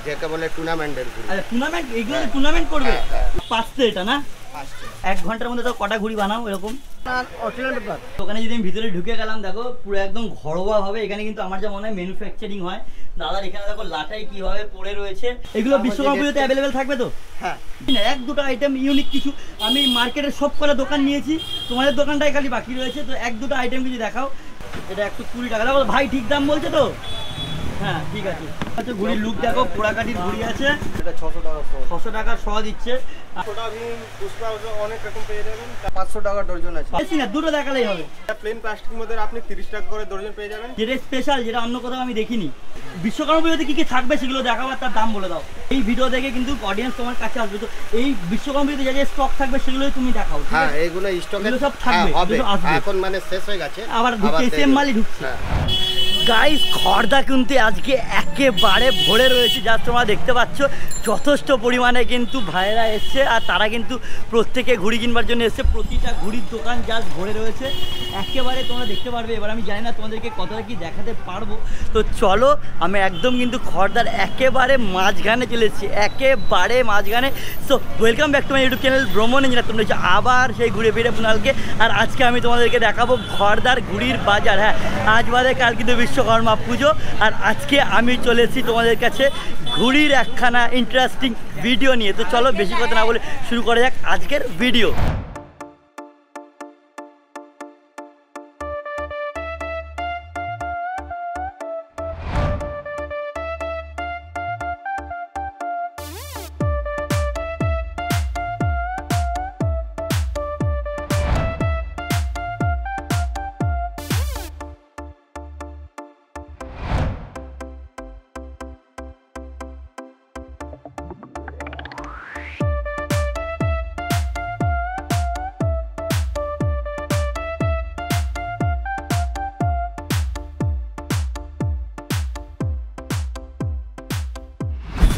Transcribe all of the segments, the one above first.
যেটা বলে টুর্নামেন্টের ঘুড়ি। আচ্ছা টুর্নামেন্ট, এগুলো টুর্নামেন্ট করবে? 5তে এটা না? 1 ঘন্টার মধ্যে তো কটা ঘুড়ি বানাও এরকম? ওখানে যদি আমি ভিতরে ঢুকে গেলাম, দেখো পুরো একদম ঘরোয়া ভাবে এখানে কিন্তু আমার যা মনে হয় ম্যানুফ্যাকচারিং হয়। দাদার এখানে দেখো লাটাই কিভাবে পড়ে রয়েছে। এগুলো বিশ্বকর্মা পুজোতে অ্যাভেলেবেল থাকবে তো? হ্যাঁ, 1-2টা আইটেম ইউনিক কিছু। আমি মার্কেটের সব কটা দোকান নিয়েছি, তোমাদের দোকানটাই খালি বাকি রয়েছে। তো 1-2টা আইটেম কিছু দেখাও। এটা 120 টাকা। দেখো ভাই ঠিক দাম বলছে তো? হ্যাঁ ঠিক আছে। আচ্ছা ঘুড়ির লুক দেখো, পোড়াকাঠির ঘুড়ি আছে। এটা 600 টাকা। 600 টাকা শ দিচ্ছে। ছোট আপনি পুষ্পা অনেক রকম পেয়ে যাবেন। 500 টাকা ডজন আছে। বেশি না, দুটো দেখালেই হবে। প্লেন প্লাস্টিকের মধ্যে আপনি 30 টাকা করে ডজন পেয়ে যাবেন। যেটা স্পেশাল, যেটা অন্য কোথাও আমি দেখিনি। বিশ্বকর্মা পুজোতে কি কি থাকবে সেগুলো দেখাবো, তার দাম বলে দাও। এই ভিডিও দেখে কিন্তু অডিয়েন্স তোমার কাছে আসবে। তো এই বিশ্বকর্মা পুজোতে যে স্টক থাকবে সেগুলোই তুমি দেখাও। হ্যাঁ এইগুলো স্টকে সব থাকবে, এখন মানে শেষ হয়ে গেছে, আবার ঢুকছে সেম মালই ঢুকছে। গাইস খড়দা কিন্তু আজকে একেবারে ভরে রয়েছে, যা তোমরা দেখতে পাচ্ছ। যথেষ্ট পরিমাণে কিন্তু ভাইরা এসছে, আর তারা কিন্তু প্রত্যেকে ঘুড়ি কিনবার জন্য এসছে। প্রতিটা ঘুড়ির দোকান জাস্ট ভরে রয়েছে একেবারে, তোমরা দেখতে পারবে। এবার আমি জানি না তোমাদেরকে কতটা কি দেখাতে পারবো। তো চলো, আমি একদম কিন্তু খড়দার একেবারে মাঝখানে চলে এসেছি, একেবারে মাঝখানে। So welcome back to my YouTube channel ভ্রমণ ইঞ্জিনিয়ার। তোমরা হচ্ছে আবার সেই ঘুরে ফিরে পুনালকে। আর আজকে আমি তোমাদেরকে দেখাবো খড়দার ঘুড়ির বাজার। হ্যাঁ, আজ বাদে কাল কিন্তু বিশ্বকর্মা পুজো, আর আজকে আমি চলে এসেছি তোমাদের কাছে ঘুড়ির একখানা ইন্টারেস্টিং ভিডিও নিয়ে। তো চলো বেশি কথা না বলে শুরু করা যাক আজকের ভিডিও।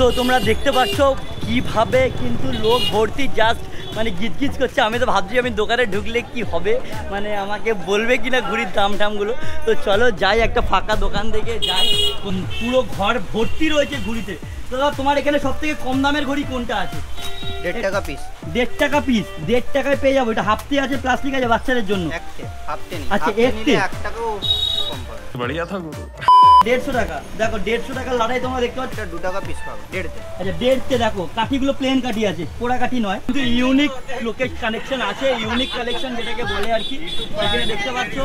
তো তোমরা দেখতে পাচ্ছ কিভাবে কিন্তু লোক ভর্তি, জাস্ট মানে গিজগিজ করছে। আমি তো ভাবছি আমি দোকানে ঢুকলে কি হবে, মানে আমাকে বলবে কি না ঘুড়ির দাম টামগুলো। তো চলো যাই, একটা ফাঁকা দোকান থেকে যাই। পুরো ঘর ভর্তি রয়েছে ঘুড়িতে। তো তোমার এখানে সব থেকে কম দামের ঘড়ি কোনটা আছে? 1.5 টাকা পিস। 1.5 টাকা পিস? 1.5 টাকায় পেয়ে যাবো। এটা হাফতে আছে, প্লাস্টিক আছে বাচ্চাদের জন্য। আচ্ছা 1 টাকাও কম পড়ে। बढ़िया था गुरु। 150 টাকা। দেখো 150 টাকার লাটাই তোমরা দেখতে পাচ্ছ। 2 টাকা পিস পাবে 1.5 তে। আচ্ছা 1.5 দেখো কাঠিগুলো প্লেন কাঠি আছে, পোড়া কাঠি নয়। কিন্তু ইউনিক লোকেশ কালেকশন আছে, ইউনিক কালেকশন যেটাকে বলে আর কি। এখানে দেখতে পাচ্ছ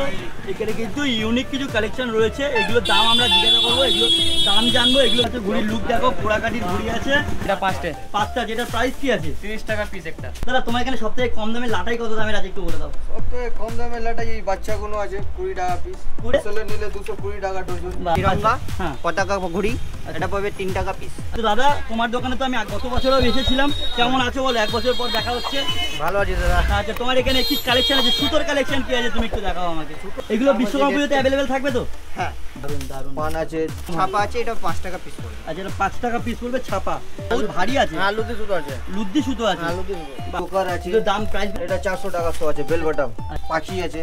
এখানে কিন্তু ইউনিক কিছু কালেকশন রয়েছে। এগুলোর দাম আমরা জিজ্ঞাসা করবো, এগুলো দাম জানবো। এগুলো হচ্ছে ঘুড়ির লুক দেখো, পোড়া কাঠির ঘুড়ি আছে। এটা 5টা, যেটা প্রাইস কি আছে? 30 টাকা পিস একটা। দাদা তোমার এখানে সবথেকে কম দামের লাটাই কত দামের আছে একটু বলে দাও। সবথেকে কম দামের লাটাই এই বাচ্চাগুলো আছে 20 টাকা পিস। হোলসেলে নিলে 220 টাকা ডজন। তিরঙ্গা হ্যাঁ, পতাকা ঘুড়ি এটা পাবে 3 টাকা পিস। তো দাদা তোমার দোকানে তো আমি গত বছরও এসেছিলাম, কেমন আছো বলো? 1 বছর পর দেখা হচ্ছে। ভালো আছে দাদা। আচ্ছা তোমার এখানে কি কালেকশন আছে? সুতোর কালেকশন কি আছে তুমি একটু দেখাও আমাকে। এগুলো বিশ্বকর্মা পুজোতে অ্যাভেলেবেল থাকবে তো? হ্যাঁ দারুন দারুন। পান আছে, ছাপা আছে, এটা 5 টাকা পিস পড়বে। আচ্ছা এটা 5 টাকা পিস পড়বে ছাপা। বহুত ভারী আছে। হ্যাঁ লুদি সুতো আছে। লুদ্দি সুতো আছে। হ্যাঁ লুদি সুতো। কুকার আছে। তো দাম প্রাইস? এটা 400 টাকা শো আছে। বেল বটম পাখি আছে,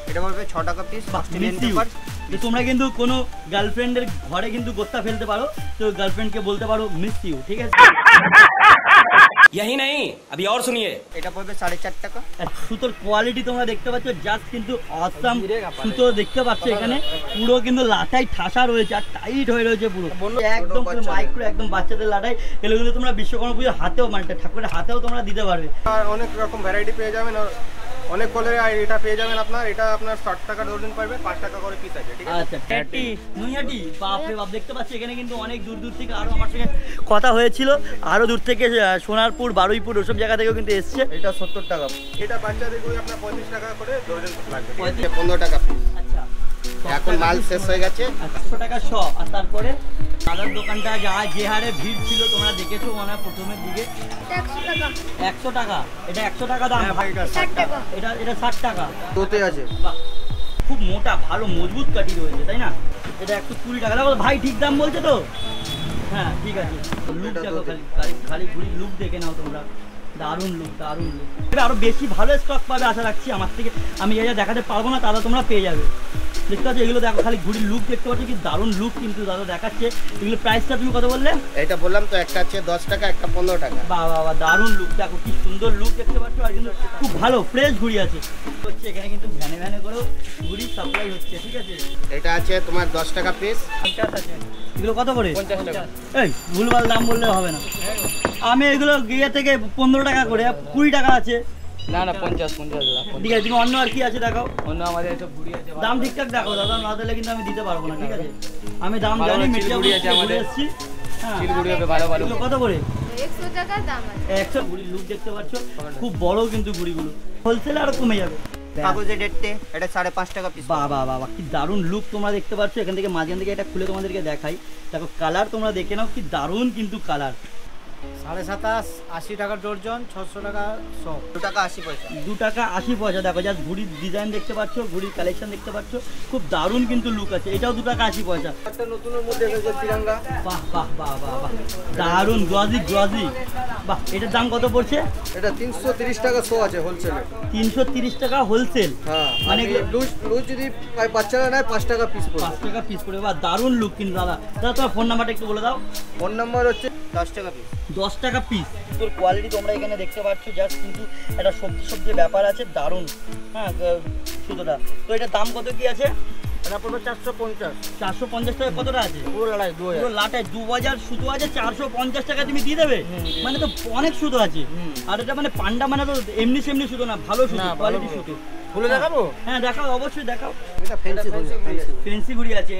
এটা পড়বে 6 টাকা পিস। তো তোমরা কিন্তু কোনো গার্লফ্রেন্ডের ঘরে কিন্তু গোত্তা ফেলতে পারো, তো গার্লফ্রেন্ডকে বলতে পারো মিস ইউ, ঠিক আছে? यही नहीं, अभी और सुनिए। এটা পড়বে 4.5 টাকা। সুতোর কোয়ালিটি তোমরা দেখতে পাচ্ছ, জাস্ট কিন্তু অসাম সুতো দেখতে পাচ্ছ। এখানে পুরো কিন্তু লাটাই ঠাসা রয়েছে আর টাইট হয়ে রয়েছে পুরো, একদম মাইক্রো, একদম বাচ্চাদের লাটাই। এগুলো কিন্তু তোমরা বিশ্বকর্মা পুজোর হাতেও, মানে ঠাকুরের হাতেও তোমরা দিতে পারবে। আর অনেক রকম ভ্যারাইটি পেয়ে যাবেন, অনেক কলের। আর এটা পেয়ে যাবেন এটা আপনার 60 টাকা ডজন পাবে, 5 টাকা করে পিস আছে, ঠিক আছে? আচ্ছা ট্যাটি নৈহাটি, বাপ রে বাপ, দেখতে পাচ্ছি এখানে কিন্তু অনেক দূর দূর থেকে আরো আমার সঙ্গে কথা হয়েছিল, আরো দূর থেকে সোনারপুর, বারুইপুর ওসব জায়গা থেকেও কিন্তু এসছে। এটা 70 টাকা। এটা বাচ্চাদের ওই আপনার 35 টাকা করে ডজন লাগবে। 15 টাকা পিস। আচ্ছা এখন মাল শেষ হয়ে গেছে। 100 টাকা শ। আর তারপরে দাদার দোকানটা যে হারে ভিড় ছিল তোমরা দেখেছো মনে হয় প্রথমের দিকে। 100 টাকা। এটা 100 টাকা দাম? এটা 60 টাকা। তোতে আছে। বাহ, খুব মোটা, ভালো মজবুত কাঠি রয়েছে, তাই না? এটা 120 টাকা। দেখো ভাই ঠিক দাম বলছে তো? হ্যাঁ ঠিক আছে। লুক দেখো, খালি ঘুড়ির লুক দেখে নাও তোমরা। দারুণ লুক, দারুণ লুক। এটা আরো বেশি ভালো স্টক পাবে আশা রাখছি আমার থেকে। আমি যা দেখাতে পারবো না তারা তোমরা পেয়ে যাবে। দেখতে পাচ্ছ এগুলো দেখো, খালি ঘুড়ির লুক দেখতে পাচ্ছ, কি দারুণ লুক কিন্তু দাদা দেখাচ্ছে। এগুলো প্রাইসটা তুমি কত বললে? এটা বললাম তো, একটা আছে 10 টাকা, একটা 15 টাকা। বাবা বাবা দারুণ লুক, দেখো কি সুন্দর লুক দেখতে পাচ্ছ, আর কিন্তু খুব ভালো ফ্রেশ ঘুড়ি আছে হচ্ছে এখানে, কিন্তু ভ্যানে ভ্যানে করেও ঘুড়ি সাপ্লাই হচ্ছে, ঠিক আছে। এটা আছে তোমার 10 টাকা পিস। এগুলো কত করে? 50 টাকা। এই ভুলভাল দাম বললে হবে না, আমি এগুলো গিয়ে থেকে 15 টাকা করে, 20 টাকা আছে। না না 50 ঠিক আছে, তুমি অন্য আর কি আছে দেখাও, অন্য আমাদের এসব ঘুড়ি আছে। দাম ঠিকঠাক দেখো দাদা, না দিলে কিন্তু আমি দিতে পারবো না, ঠিক আছে। আমি দাম ভালো জানি, চিল মিডিয়াম ঘুড়ি আছে আমাদের। এসেছি। হ্যাঁ, চিল ঘুড়ি হবে ভালো ভালো। এগুলো কত করে? 100 টাকার দাম আছে। 100 ঘুড়ির লুক দেখতে পাচ্ছ, খুব বড় কিন্তু ঘুড়িগুলো, হোলসেল আরো কমে যাবে। কাগজে ডেটে এটা 5.5 টাকা পিস। বাবা বাবা কি দারুণ লুক তোমরা দেখতে পাচ্ছ। এখান থেকে মাঝখান থেকে এটা খুলে তোমাদেরকে দেখাই, দেখো কালার তোমরা দেখে নাও, কি দারুণ কিন্তু কালার। 27.5 80 টাকা ডর্জন, 600 টাকা 100। 2 টাকা 80 পয়সা। 2 টাকা 80 পয়সা। দেখো জাস্ট ঘুড়ির ডিজাইন দেখতে পাচ্ছ, ঘুড়ির কালেকশন দেখতে পাচ্ছ, খুব দারুণ কিন্তু লুক আছে। এটাও 2 টাকা 80 পয়সা। একটা নতুনের মধ্যে এসেছে তিরঙ্গা। বাহ বাহ বাহ বাহ বাহ, দারুণ গ্লজি গ্লজি। বাহ, এটার দাম কত পড়ছে? এটা 330 টাকা শো আছে হোলসেলে। 330 টাকা হোলসেল, হ্যাঁ, মানে মানে লুজ লুজ যদি বাচ্চারা নেয় 5 টাকা পিস পড়বে। 5 টাকা পিস করে। বাহ, দারুণ লুক কিন্তু দাদা। দাদা তোমার ফোন নাম্বারটা একটু বলে দাও। ফোন নাম্বার হচ্ছে 10 টাকা পিস। 10 টাকা পিস। তোর কোয়ালিটি তোমরা এখানে দেখতে পাচ্ছ, জাস্ট কিন্তু একটা সবজি ব্যাপার আছে, দারুণ। হ্যাঁ, সুতোটা তো এটার দাম কত কি আছে? এটা পড়বে 450। 450 টাকা। কতটা আছে? পুরো লড়াই 2000। পুরো লাটে 2000 সুতো আছে, 450 টাকা তুমি দিয়ে দেবে? মানে তো অনেক সুতো আছে। আর এটা মানে পান্ডা মানে তো এমনি সেমনি সুতো না, ভালো সুতো, কোয়ালিটি সুতো। খুলে দেখাবো? হ্যাঁ দেখাও, অবশ্যই দেখাও। এটা ফ্যান্সি ঘুড়ি। ফেন্সি ঘুড়ি আছে।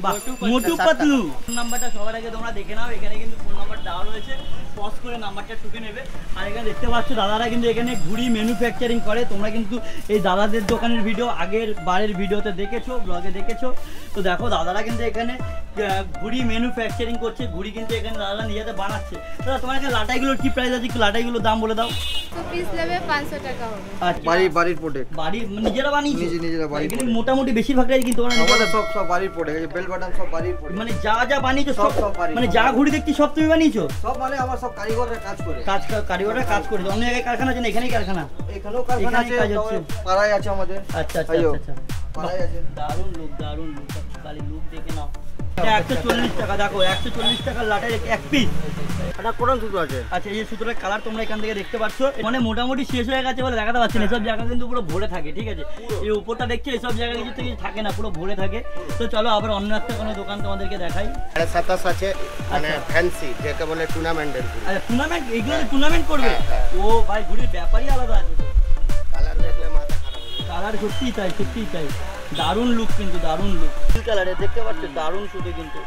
বাহ, মোটু পাতলু। ফোন নাম্বারটা সবার আগে তোমরা দেখে নাও, এখানে কিন্তু ফোন নাম্বার দেওয়া রয়েছে, পজ করে নাম্বারটা টুকে নেবে। আর এখানে দেখতে পাচ্ছ দাদারা কিন্তু এখানে ঘুড়ি ম্যানুফ্যাকচারিং করে। তোমরা কিন্তু এই দাদাদের দোকানের ভিডিও আগের বারের ভিডিওতে দেখেছো, ব্লগে দেখেছো। তো দেখো দাদারা কিন্তু এখানে ঘুড়ি ম্যানুফ্যাকচারিং করছে, ঘুড়ি কিন্তু এখানে দাদারা নিজেদের বানাচ্ছে। দাদা তোমার এখানে লাটাইগুলোর কি প্রাইস আছে, একটু লাটাইগুলোর দাম বলে দাও। তো পিস নেবে 500 টাকা হবে। আচ্ছা, বাড়ির প্রোডাক্ট। বাড়ি নিজেরা বানিয়েছে? নিজেরা বাড়ির এখানে মোটামুটি বেশিরভাগটাই কিন্তু তোমরা আমাদের সব বাড়ির প্রোডাক্ট। এই বেল বাটন সব বাড়ির প্রোডাক্ট। মানে যা বানিয়েছো সব, সব বাড়ির। মানে যা ঘুড়ি দেখছি সব তুমি বানিয়েছো? সব মানে আমার সব কারিগররা কাজ করে। কারিগররা কাজ করে। অন্য জায়গায় কারখানা আছে না, এখানেই কারখানা? এখানেও কারখানা আছে, এখানেই কাজ হচ্ছে। পাড়ায় আছে আমাদের। আচ্ছা আচ্ছা আইয়ো, আচ্ছা। পাড়ায় আছে। দারুণ লুক, দারুণ লুক, খালি লুক দেখে নাও। এটা 140 টাকা। দেখো 140 টাকার লাটাই এক পিস। এটা কোন সুতো আছে? আচ্ছা, এই সুতোটার কালার তোমরা এখান থেকে দেখতে পাচ্ছ, মানে মোটামুটি শেষ হয়ে গেছে বলে দেখাতে পারছি না। এসব জায়গা কিন্তু পুরো ভরে থাকে, ঠিক আছে। এই উপরটা দেখছি, এসব জায়গা কিছু থেকে থাকে না, পুরো ভরে থাকে। তো চলো আবার অন্য একটা কোনো দোকান তোমাদেরকে দেখাই। 27 আছে, মানে ফ্যান্সি, যেটা বলে টুর্নামেন্টের। আচ্ছা, টুর্নামেন্ট, এগুলো টুর্নামেন্ট করবে? ও ভাই, ঘুড়ির ব্যাপারই আলাদা আছে তো। কালার দেখলে মাথা খারাপ হয়ে যাবে। কালার সত্যিই তাই, সত্যিই তাই, দারুণ লুক কিন্তু, দারুণ লুক। ফুল কালারে দেখতে পাচ্ছ, দারুণ সুতো কিন্তু।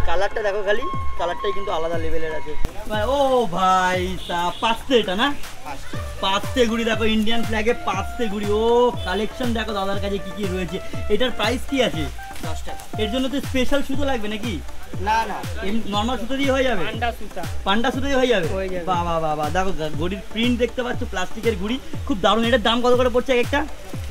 কালারটা দেখো, খালি কালারটাই কিন্তু আলাদা লেভেলের আছে। ও ভাই পাঁচতে, এটা না পাঁচতে ঘুড়ি। দেখো ইন্ডিয়ান ফ্ল্যাগে পাঁচতে ঘুড়ি। ও কালেকশন দেখো দাদার কাছে কি কি রয়েছে। এটার প্রাইস কি আছে? 10 টাকা। এর জন্য তো স্পেশাল সুতো লাগবে নাকি? না না, নর্মাল সুতো দিয়ে হয়ে যাবে? পান্ডা সুতো দিয়ে হয়ে যাবে? বাবা বাবা, দেখো ঘড়ির প্রিন্ট দেখতে পাচ্ছ, প্লাস্টিকের ঘুড়ি, খুব দারুণ। এটার দাম কত করে পড়ছে এক একটা?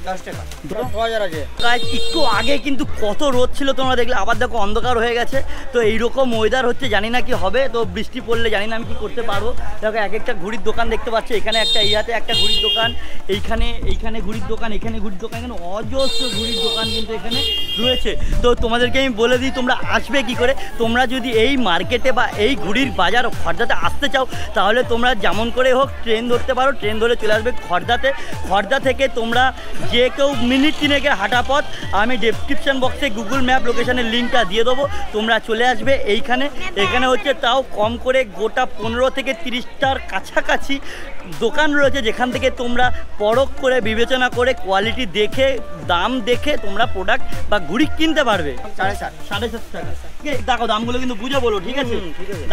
10 টাকা। 6000 আছে। প্রায় একটু আগে কিন্তু কত রোদ ছিল তোমরা দেখলে, আবার দেখো অন্ধকার হয়ে গেছে। তো এইরকম ওয়েদার হচ্ছে, জানি না কি হবে। তো বৃষ্টি পড়লে জানি না আমি কি করতে পারবো। দেখো এক একটা ঘুড়ির দোকান দেখতে পাচ্ছ, এখানে একটা, ইয়াতে একটা ঘুড়ির দোকান, এইখানে ঘুড়ির দোকান, এখানে ঘুড়ির দোকান, এখানে অজস্র ঘুড়ির দোকান কিন্তু এখানে রয়েছে। তো তোমাদেরকে আমি বলে দিই তোমরা আসবে কি করে। তোমরা যদি এই মার্কেটে বা এই ঘুড়ির বাজার খড়দাতে আসতে চাও, তাহলে তোমরা যেমন করে হোক ট্রেন ধরতে পারো, ট্রেন ধরে চলে আসবে খড়দাতে। খড়দা থেকে তোমরা যে কেউ মিনিট 3 হাঁটা পথ, আমি ডেসক্রিপশন বক্সে গুগল ম্যাপ লোকেশনের লিঙ্কটা দিয়ে দেবো, তোমরা চলে আসবে এইখানে। এখানে হচ্ছে তাও কম করে গোটা 15 থেকে 30টার কাছাকাছি দোকান রয়েছে, যেখান থেকে তোমরা পরখ করে বিবেচনা করে কোয়ালিটি দেখে দাম দেখে তোমরা প্রোডাক্ট বা ঘুড়ি কিনতে পারবে। 7.5 টাকা। দেখো দামগুলো কিন্তু বুঝে বলো, ঠিক আছে?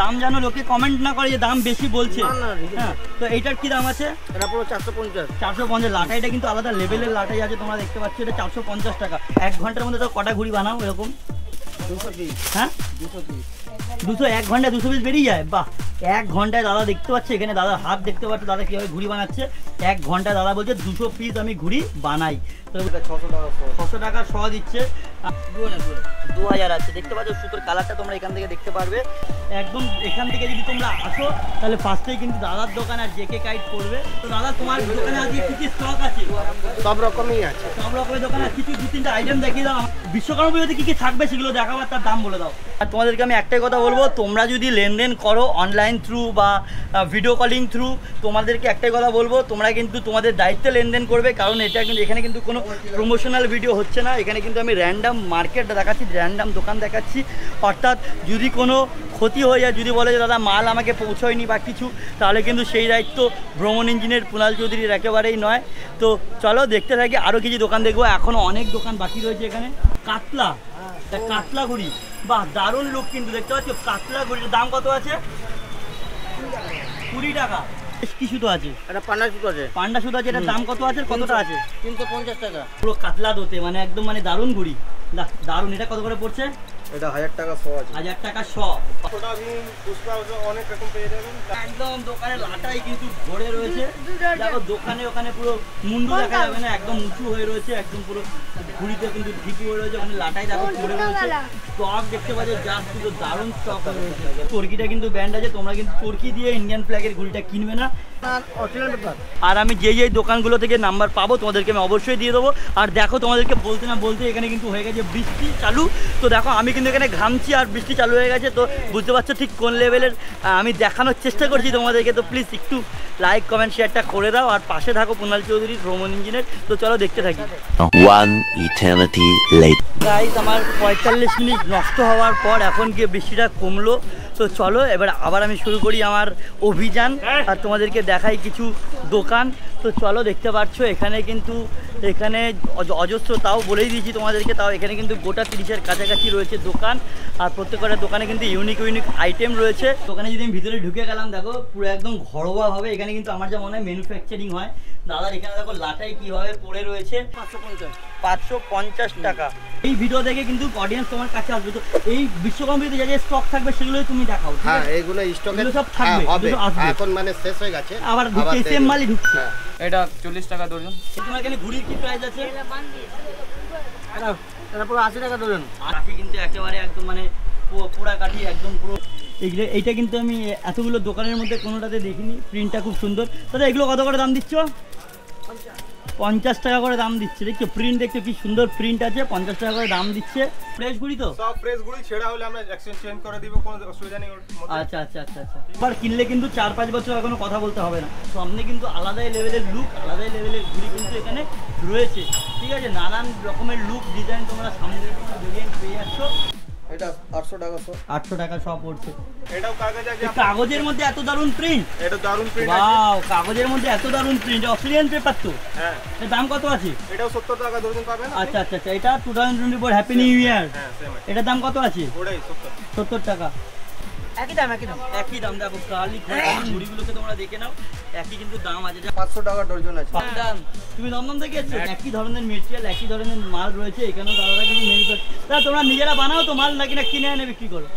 দাম যেন লোকে কমেন্ট না করে যে দাম বেশি বলছে। হ্যাঁ, তো এইটার কি দাম আছে? এটা পুরো 450। 450। লাটাইটা কিন্তু আলাদা লেভেলের লাটাই আছে, তোমরা দেখতে পাচ্ছ। এটা 450 টাকা। 1 ঘন্টার মধ্যে তো কটা ঘুড়ি বানাও এরকম? 200 পিস। হ্যাঁ, 200 পিস। 1 ঘন্টায় 200 পিস বেরিয়ে যায়? বাহ, 1 ঘন্টায় দাদা দেখতে পাচ্ছে, এখানে দাদার হাত দেখতে পাচ্ছ, দাদা কীভাবে ঘুড়ি বানাচ্ছে। 1 ঘন্টায় দাদা বলছে 200 পিস আমি ঘুড়ি বানাই। এটা 600 টাকা 600 টাকা শ দিচ্ছে। 2000 আছে, দেখতে পাচ্ছ সুতোর কালারটা তোমরা এখান থেকে দেখতে পারবে। একদম এখান থেকে যদি তোমরা আসো তাহলে ফার্স্টেই কিন্তু দাদার দোকান আর জেকে কাইট করবে। তো দাদা তোমার দোকানে আজকে কি কি স্টক আছে? সব রকমই আছে। সব রকমের দোকান আছে, কিছু 2-3টা আইটেম দেখিয়ে দাও। বিশ্বকর্মা পুজোতে কি কি থাকবে সেগুলো দেখাবো, আর তার দাম বলে দাও। আর তোমাদেরকে আমি একটাই কথা বলবো, তোমরা যদি লেনদেন করো অনলাইন থ্রু বা ভিডিও কলিং থ্রু, তোমাদেরকে একটাই কথা বলবো, তোমরা কিন্তু তোমাদের দায়িত্বে লেনদেন করবে। কারণ এটা কিন্তু এখানে কিন্তু কোনো প্রমোশনাল ভিডিও হচ্ছে না, এখানে কিন্তু আমি র্যান্ডাম মার্কেট দেখাচ্ছি, র্যান্ডাম দোকান দেখাচ্ছি। অর্থাৎ যদি কোনো ক্ষতি হয়ে যায়, যদি বলে যে দাদা মাল আমাকে পৌঁছয়নি বা কিছু, তাহলে কিন্তু সেই দায়িত্ব ভ্রমণ ইঞ্জিনিয়ার কুণাল চৌধুরীর একেবারেই নয়। তো চলো দেখতে থাকি, আরও কিছু দোকান দেখবো। এখনও অনেক দোকান বাকি রয়েছে এখানে। কাতলা, কাতলা ঘুড়ি, বাহ দারুণ লোক কিন্তু দেখতে পাচ্ছ। কাতলা ঘুড়ির দাম কত আছে? 20 টাকা। কি সুতো আছে? এটা পান্ডা সুতো আছে। পান্ডা সুতো আছে, এটার দাম কত আছে? কতটা আছে? 350 টাকা। পুরো কাতলা দোতে, মানে একদম মানে দারুণ ঘুড়ি, দারুণ। এটা কত করে পড়ছে? এটা 1000 টাকা 100 আছে। 1000 টাকা 100। ছোটা ভীম, পুষ্পা, অনেক রকম পেয়ে যাবেন। একদম দোকানের লাটাই কিন্তু ভরে রয়েছে। দেখো দোকানে ওখানে পুরো মুন্ডু দেখা যাবে না, একদম উঁচু হয়ে রয়েছে, একদম পুরো ঘুড়িতে কিন্তু ঢিপি হয়ে রয়েছে। ওখানে লাটাই দেখো ভরে রয়েছে। স্টক দেখতে পাচ্ছ, যা কিন্তু দারুণ স্টক হয়ে রয়েছে। চরকিটা কিন্তু ব্যান্ড আছে, তোমরা কিন্তু চরকি দিয়ে ইন্ডিয়ান ফ্ল্যাগের ঘুড়িটা কিনবে না। আর আমি যেই দোকানগুলো থেকে নাম্বার পাবো তোমাদেরকে আমি অবশ্যই দিয়ে দেবো। আর দেখো তোমাদেরকে বলতে না বলতে এখানে কিন্তু হয়ে গেছে বৃষ্টি চালু। তো দেখো আমি কিন্তু এখানে ঘামছি আর বৃষ্টি চালু হয়ে গেছে। তো বুঝতে পারছো ঠিক কোন লেভেলের আমি দেখানোর চেষ্টা করছি তোমাদেরকে। তো প্লিজ একটু লাইক কমেন্ট শেয়ারটা করে দাও, আর পাশে থাকো কুণাল চৌধুরী ভ্রমণ ইঞ্জিনিয়ার। তো চলো দেখতে থাকি। One eternity later. গাইস আমার 45 মিনিট নষ্ট হওয়ার পর এখন গিয়ে বৃষ্টিটা কমলো। তো চলো এবার আবার আমি শুরু করি আমার অভিযান, আর তোমাদেরকে দেখাই কিছু দোকান। তো চলো দেখতে পাচ্ছ এখানে কিন্তু এখানে অজস্র, তাও বলেই দিয়েছি তোমাদেরকে, তাও এখানে কিন্তু গোটা 30-এর কাছাকাছি রয়েছে দোকান। আর প্রত্যেকটা দোকানে কিন্তু ইউনিক আইটেম রয়েছে। দোকানে যদি আমি ভিতরে ঢুকে গেলাম, দেখো পুরো একদম ঘরোয়াভাবে এখানে কিন্তু আমার যা মনে হয় ম্যানুফ্যাকচারিং হয়। দাদার এখানে দেখো লাটাই কীভাবে পড়ে রয়েছে। 550 টাকা। এই ভিডিও দেখে কিন্তু অডিয়েন্স তোমার কাছে আসবে। তো এই বিশ্বকর্মাতে যে স্টক থাকবে সেগুলোই তুমি দেখাও। হ্যাঁ এইগুলো স্টকে সব থাকবে, হবে। আসবে। এখন মানে শেষ হয়ে গেছে, আবার ঢুকছে সেম মালই ঢুকছে। এটা 40 টাকা দর্জন। তোমার এখানে ঘুড়ির কি প্রাইস আছে? এটা পুরো 80 টাকা ধরুন। কাঠি কিন্তু একেবারে একদম মানে পোড়া কাঠি, একদম পুরো। এইগুলো এইটা কিন্তু আমি এতগুলো দোকানের মধ্যে কোনোটাতে দেখিনি। প্রিন্টটা খুব সুন্দর। দাদা এগুলো কত করে দাম দিচ্ছ? 50 টাকা করে দাম দিচ্ছে। দেখছো প্রিন্ট, দেখছো কি সুন্দর প্রিন্ট আছে। 50 টাকা করে দাম দিচ্ছে। ফ্রেশ ঘুড়ি তো? সব ফ্রেশ ঘুড়ি, ছেঁড়া হলে আমরা এক্সচেঞ্জ চেঞ্জ করে দিব, কোনো অসুবিধা নেই। আচ্ছা আচ্ছা আচ্ছা আচ্ছা। এবার কিনলে কিন্তু 4-5 বছর এখনো কথা বলতে হবে না। সামনে কিন্তু আলাদাই লেভেলের লুক, আলাদাই লেভেলের ঘুড়ি কিন্তু এখানে রয়েছে। ঠিক আছে, নানান রকমের লুক ডিজাইন তোমরা সামনে ভেরিয়েন্ট পেয়ে যাচ্ছ। এটা 800 টাকা 100। 800 টাকা সব পড়ছে। এটাও কাগজ আছে। কাগজের মধ্যে এত দারুণ প্রিন্ট। এটা দারুণ প্রিন্ট আছে। ওয়াও, কাগজের মধ্যে এত দারুণ প্রিন্ট। অস্ট্রেলিয়ান পেপার তো? হ্যাঁ। এর দাম কত আছে? এটাও 70 টাকা দর্জন পাবেন। আচ্ছা আচ্ছা আচ্ছা। এটা 2024 হ্যাপি নিউ ইয়ার। হ্যাঁ সেম। এটার দাম কত আছে? ওটাই 70 টাকা। একই দাম একই দাম একই দাম। দেখো কালি ঘুড়িগুলোকে তোমরা দেখে নাও, একই কিন্তু দাম আছে। 500 টাকা ডজন আছে। দাম তুমি দমদম থেকে এসছো? একই ধরনের মেটেরিয়াল, একই ধরনের মাল রয়েছে এখানেও। দাদারা কিন্তু ম্যানুফ্যাকচার। তোমরা নিজেরা বানাও তো মাল, নাকি না কিনে এনে বিক্রি করো?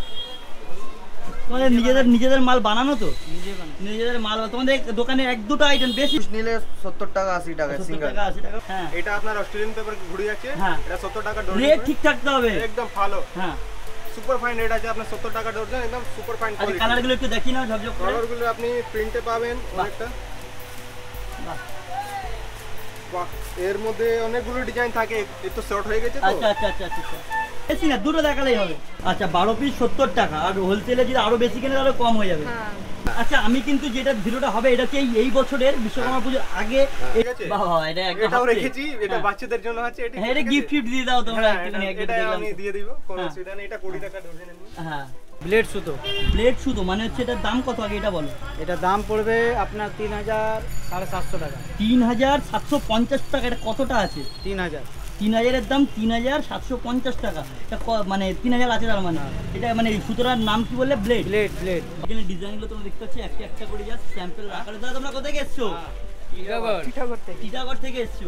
তোমাদের নিজেদের মাল বানানো তো? নিজেদের মাল। তোমাদের দোকানে 1-2টা আইটেম বেশি নিলে 70 টাকা 80 টাকা 70 সিঙ্গেল। টাকা 80 টাকা। হ্যাঁ, এটা আপনার অস্ট্রেলিয়ান পেপার ঘুড়ি আছে। হ্যাঁ। এটা 70 টাকা ডজন। রেট ঠিক থাকতে হবে একদম ভালো। হ্যাঁ, সুপার ফাইন রেট আছে আপনার 70 টাকা ডজন, একদম সুপার ফাইন আচ্ছা কোয়ালিটি। কালারগুলো একটু দেখি নাও ঝকঝক করে। কালারগুলো আপনি প্রিন্টে পাবেন অনেকটা। বাহ। বাহ, এর মধ্যে অনেকগুলো ডিজাইন থাকে। এই তো শর্ট হয়ে গেছে তো। আচ্ছা আচ্ছা আচ্ছা আচ্ছা। বেশি না, দুটো দেখালেই হবে। আচ্ছা 12 পিস 70 টাকা। আর হোলসেলে যদি আরো বেশি কিনে তাহলে কম হয়ে যাবে। হ্যাঁ। আচ্ছা আমি কিন্তু যেটা ভিডিওটা হবে এটা হচ্ছে এই বছরের বিশ্বকর্মা পুজোর আগে। ঠিক আছে। বাহ এটা একদম এটাও রেখেছি, এটা বাচ্চাদের জন্য আছে। এটা হ্যাঁ, এটা গিফট দিয়ে দাও তোমরা একটুখানি। এটা আমি দিয়ে দিব, কোনো হ্যাঁ। অসুবিধা নেই। এটা 20 টাকা ডজন এমনি। হ্যাঁ, ব্লেড সুতো। প্লেট শুধু মানে হচ্ছে এটার দাম কত আগে এটা বলো। এটা দাম পড়বে আপনার 3,750 টাকা। 3,750 টাকা। এটা কতটা আছে? 3,000। 3,000-এর দাম 3,750 টাকা। এটা মানে 3,000 আছে তার মানে। এটা মানে সুতরাং নাম কি বললে? ব্লেড। Blade blade. এখানে ডিজাইনগুলো তোমরা দেখতে পাচ্ছ, একটা একটা করে যা স্যাম্পল রাখা রয়েছে। দাদা তোমরা কোথায় থেকে এসছো? টিটাগড় থেকে এসছো।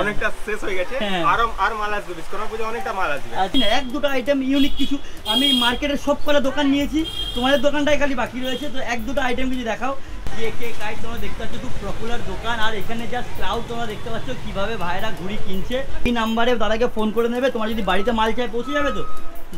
অনেকটা শেষ হয়ে গেছে। হ্যাঁ। আর মাল আসবে, বিশ্বকর্মা পুজো অনেকটা মাল আসবে। আচ্ছা 1-2টা আইটেম ইউনিক কিছু। আমি মার্কেটের সব কটা দোকান নিয়েছি, তোমাদের দোকানটাই খালি বাকি রয়েছে। তো 1-2টা আইটেম কিছু দেখাও। জেকে কাইট তোমরা দেখতে পাচ্ছ খুব পপুলার দোকান, আর এখানে জাস্ট ক্রাউড তোমরা দেখতে পাচ্ছ কিভাবে ভাইরা ঘুড়ি কিনছে। এই নাম্বারে দাদাকে ফোন করে নেবে, তোমার যদি বাড়িতে মাল চাই পৌঁছে যাবে। তো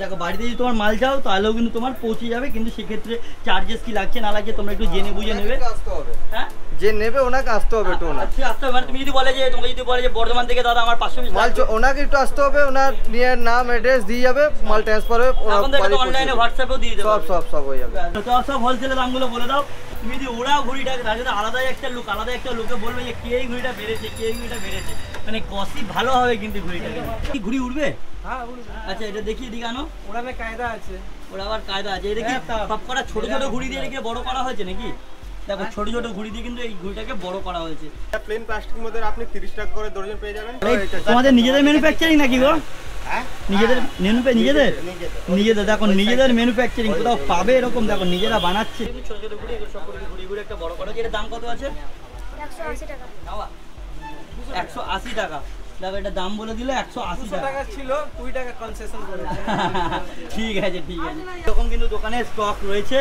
দেখো বাড়িতে যদি তোমার মাল চাও তাহলেও কিন্তু তোমার পৌঁছে যাবে, কিন্তু সেক্ষেত্রে চার্জেস কি লাগছে না লাগছে তোমরা একটু জেনে বুঝে নেবে। আসতে হবে, হ্যাঁ যে নেবে ওনাকে আসতে হবে একটু। আচ্ছা আসতে হবে, মানে তুমি যদি বলে যে তোমাকে যদি বলে যে বর্ধমান থেকে দাদা আমার 500 পিস মাল ওনাকে একটু আসতে হবে, ওনার নিয়ে নাম অ্যাড্রেস দিয়ে যাবে, মাল ট্রান্সফার হবে, এখন তো অনলাইনে হোয়াটসঅ্যাপেও দিয়ে দেবে। সব হয়ে যাবে। তো সব হোলসেলের দামগুলো বলে দাও। তুমি যদি ওরাও ঘুড়িটাকে তার জন্য আলাদা একটা লোকে বলবে যে কে এই ঘুড়িটা বেড়েছে, কে এই ঘুড়িটা বেড়েছে, মানে কষি ভালো হবে কিন্তু ঘুড়িটাকে। কি ঘুড়ি উঠবে? হ্যাঁ, আচ্ছা এটা দেখিয়ে দিকে আনো, ওড়াবে কায়দা আছে। ওরা আবার কায়দা আছে। এটা কি সব কটা ছোট ছোট ঘুড়ি দিয়ে রেখে বড় করা হয়েছে নাকি? দেখো ছোট ছোট ঘুড়ি দিয়ে কিন্তু এই ঘুড়িটাকে বড় করা হয়েছে। প্লেন প্লাস্টিকের মধ্যে আপনি 30 টাকা করে ডজন পেয়ে যাবেন। তোমাদের নিজেদের ম্যানুফ্যাকচারিং নাকি গো? নিজেদের নিজেদের দেখো নিজেদের ম্যানুফ্যাকচারিং কোথাও পাবে এরকম? দেখো নিজেরা বানাচ্ছে ছোট ছোট ঘুড়ি, এগুলো সব ঘুড়ি একটা বড় করা। এর দাম কত আছে? 180 টাকা। 180 টাকা। দেখো এটা দাম বলে দিলে 180 টাকা ছিল, 20 টাকা কনসেশন করে। ঠিক আছে ঠিক আছে, এরকম কিন্তু দোকানে স্টক রয়েছে।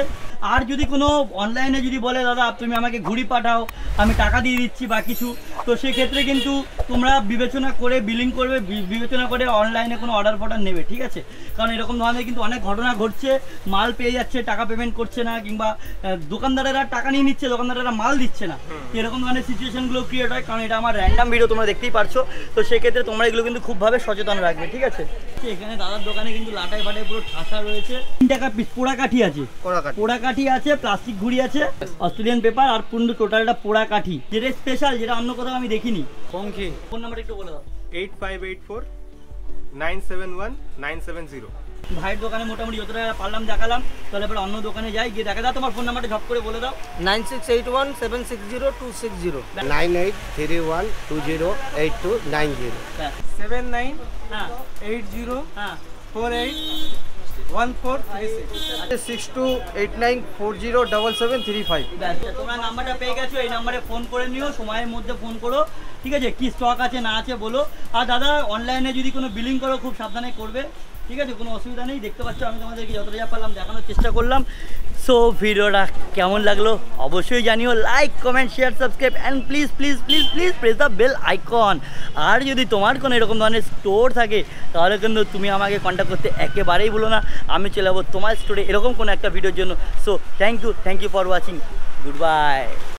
আর যদি কোনো অনলাইনে যদি বলে দাদা তুমি আমাকে ঘুড়ি পাঠাও, আমি টাকা দিয়ে দিচ্ছি বা কিছু, তো সেক্ষেত্রে কিন্তু তোমরা বিবেচনা করে বিলিং করবে, বিবেচনা করে অনলাইনে কোনো অর্ডার নেবে, ঠিক আছে? কারণ এরকম ধরনের কিন্তু অনেক ঘটনা ঘটছে, মাল পেয়ে যাচ্ছে টাকা পেমেন্ট করছে না, কিংবা দোকানদারেরা টাকা নিয়ে নিচ্ছে, দোকানদারেরা মাল দিচ্ছে না, এরকম ধরনের সিচুয়েশনগুলো ক্রিয়েট হয়। কারণ এটা আমার র্যান্ডাম ভিডিও তোমরা দেখতেই পারছো, তো সেক্ষেত্রে তোমরা এগুলো কিন্তু খুবভাবে সচেতন রাখবে, ঠিক আছে? এখানে দাদার দোকানে কিন্তু লাটাই ফাটাই পুরো ঠাসা রয়েছে। 3 টাকা পিস পোড়া কাঠি আছে, পোড়া কাঠি আছে, প্লাস্টিক ঘুড়ি আছে, অস্ট্রেলিয়ান পেপার, আর পুরো টোটালটা পোড়া কাঠি, যেটা স্পেশাল, যেটা অন্য কোথাও আমি দেখিনি। পঙ্খি ফোন নাম্বার একটু বলে দাও। 8584 971 970। ভাইয়ের দোকানে মোটামুটি যতটা পারলাম দেখালাম, তাহলে এবার অন্য দোকানে যাই, গিয়ে দেখা দাও। তোমার ফোন নাম্বারটা ঝপ করে বলে দাও। 9681 760 260 9831208290 79 হ্যাঁ 80 হ্যাঁ 48 1436 6289407735। তোমরা নাম্বারটা পেয়ে গেছো, এই নাম্বারে ফোন করে নিও, সময়ের মধ্যে ফোন করো, ঠিক আছে? কি স্টক আছে না আছে বলো। আর দাদা অনলাইনে যদি কোনো বিলিং করো খুব সাবধানে করবে, ঠিক আছে? কোনো অসুবিধা নেই। দেখতে পাচ্ছ আমি তোমাদেরকে যতটা যা পারলাম দেখানোর চেষ্টা করলাম। সো ভিডিওটা কেমন লাগলো অবশ্যই জানিও। Like comment share subscribe and please please please please press the bell icon. আর যদি তোমার কোনো এরকম ধরনের স্টোর থাকে তাহলে কিন্তু তুমি আমাকে কন্ট্যাক্ট করতে একেবারেই ভুলো না, আমি চলে যাবো তোমার স্টোরে এরকম কোনো একটা ভিডিওর জন্য। So thank you for watching, good by.